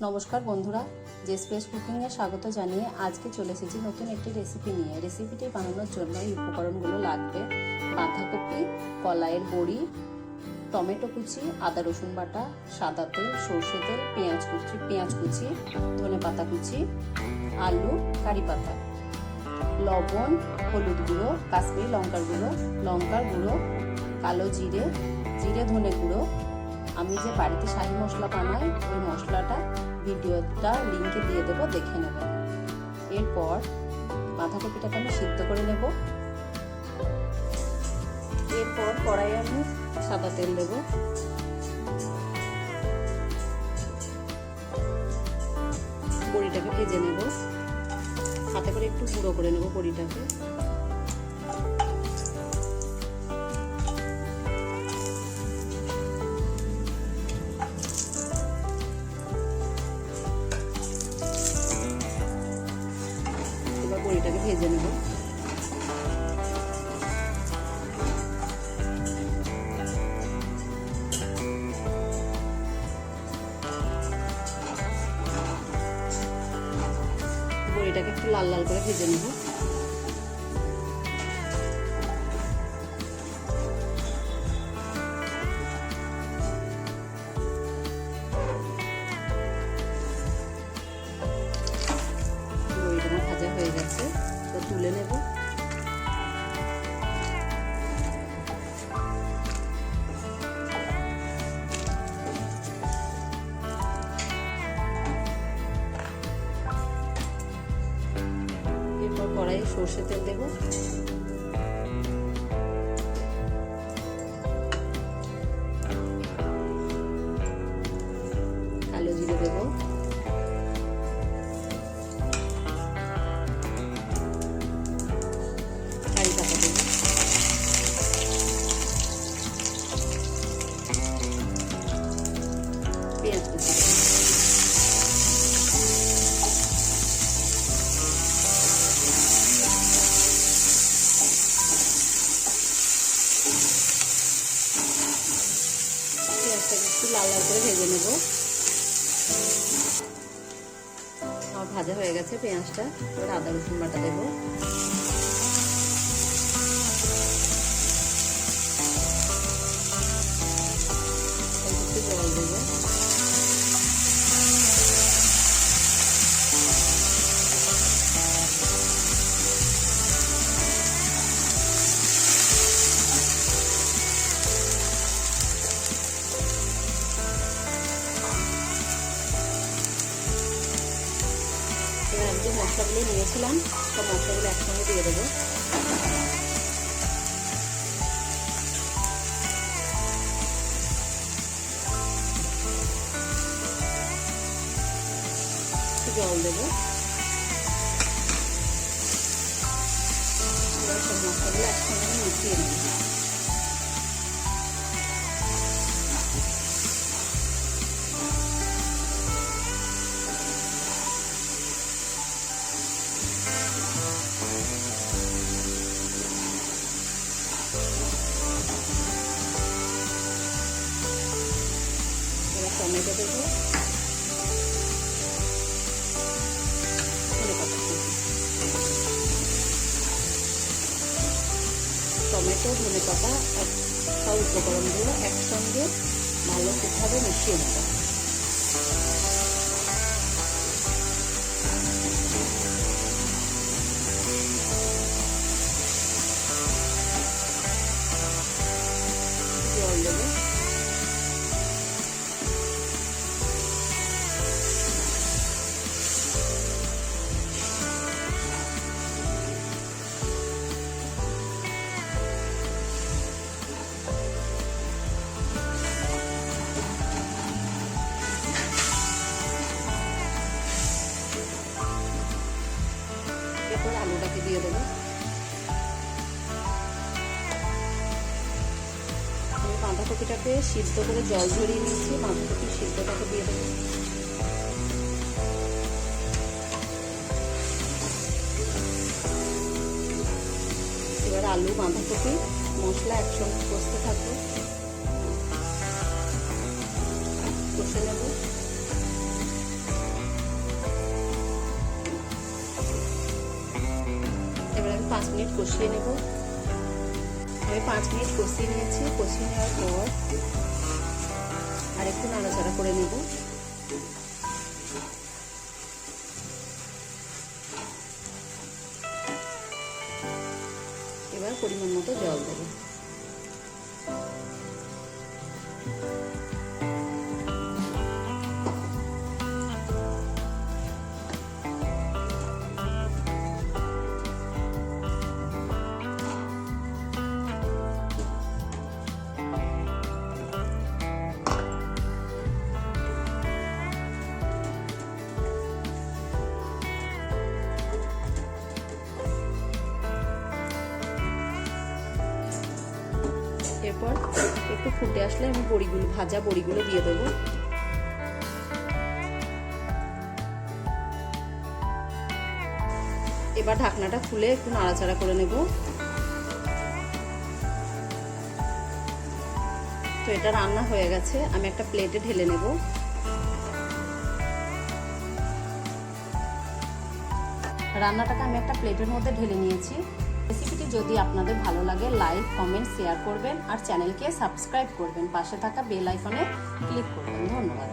নমস্কার বন্ধুরা, J space কুকিংয়ে স্বাগত জানিয়ে আজকে চলে এসেছি নতুন একটি রেসিপি নিয়ে। রেসিপিটি বানানোর জন্য এই উপকরণগুলো লাগবে: বাঁধাকপি, কলাইয়ের বড়ি, টমেটো কুচি, আদা রসুন বাটা, সাদা তেল, সর্ষে তেল, পেঁয়াজ কুচি, ধনেপাতা কুচি, আলু, কারি পাতা, লবণ, হলুদ গুঁড়ো, কাশ্মীরি লঙ্কার গুঁড়ো, কালো জিরে, ধনে গুঁড়ো। আমি যে বাড়িতে শাহি মশলা বানাই ওই মশলাটা ভিডিওটা লিঙ্কে দিয়ে দেবো, দেখে নেবেন। এরপর বাঁধাকপিটাকে আমি সিদ্ধ করে নেব। এরপর কড়াইয়ে আমি সাদা তেল দেব। বড়িটাকে ভেজে নেব, হাতে করে একটু গুঁড়ো করে নেব বড়িটাকে। বড়িটাকে ভেজে নেব। বড়িটাকে একটু লাল লাল করে ভেজে নেব। বড়িটা ভাজা হয়ে গেছে, তো তুলে নেব। এরপর কড়াইয়ে সর্ষে তেল দেব। কালো জিরে দেব। কারি পাতা দেব। পেঁয়াজ কুচি দেব। পেঁয়াজটাকে একটু লাল লাল করে ভেজে নেব। আমার ভাজা হয়ে গেছে পেঁয়াজটা। এবার আদা রসুন বাটা দেব। একটু জল দেব। আমি যে মশলাগুলো নিয়েছিলাম সব মশলাগুলো একসঙ্গে দিয়ে দেবো। জল দেবো। এবার সব মশলাগুলো একসঙ্গে মিশিয়ে নেব। টমেটো দেবো, টমেটো, ধনেপাতা সব উপকরণগুলো একসঙ্গে ভালোভাবে মিশিয়ে নেব। জল দেবো। এরপর আলুটাকে দিয়ে দেবো। আমি বাঁধাকপিটাকে সিদ্ধ করে জল ঝরিয়ে নিয়েছি, বাঁধাকপি সিদ্ধটাকে দিয়ে দেবো। এবার আলু, বাঁধাকপি, মশলা একসঙ্গে কষতে থাকবো, কষে নেব। 5 মিনিট কষিয়ে নেব। আমি 5 মিনিট কষিয়ে নিয়েছি। কষিয়ে নেওয়ার পর আর একটু নাড়াচাড়া করে নেব। এবার পরিমাণ মতো জল দেব। এরপর একটু ফুটে আসলে আমি ভাজা বড়িগুলো দিয়ে দেবো। এবার ঢাকনাটা খুলে একটু নাড়াচাড়া করে নেব। তো এটা রান্না হয়ে গেছে, আমি একটা প্লেটে ঢেলে নেব। রান্নাটাকে আমি একটা প্লেটের মধ্যে ঢেলে নিয়েছি। রেসিপিটি যদি আপনাদের ভালো লাগে লাইক, কমেন্ট, শেয়ার করবেন আর চ্যানেলকে সাবস্ক্রাইব করবেন। পাশে থাকা বেল আইকনে ক্লিক করবেন। ধন্যবাদ।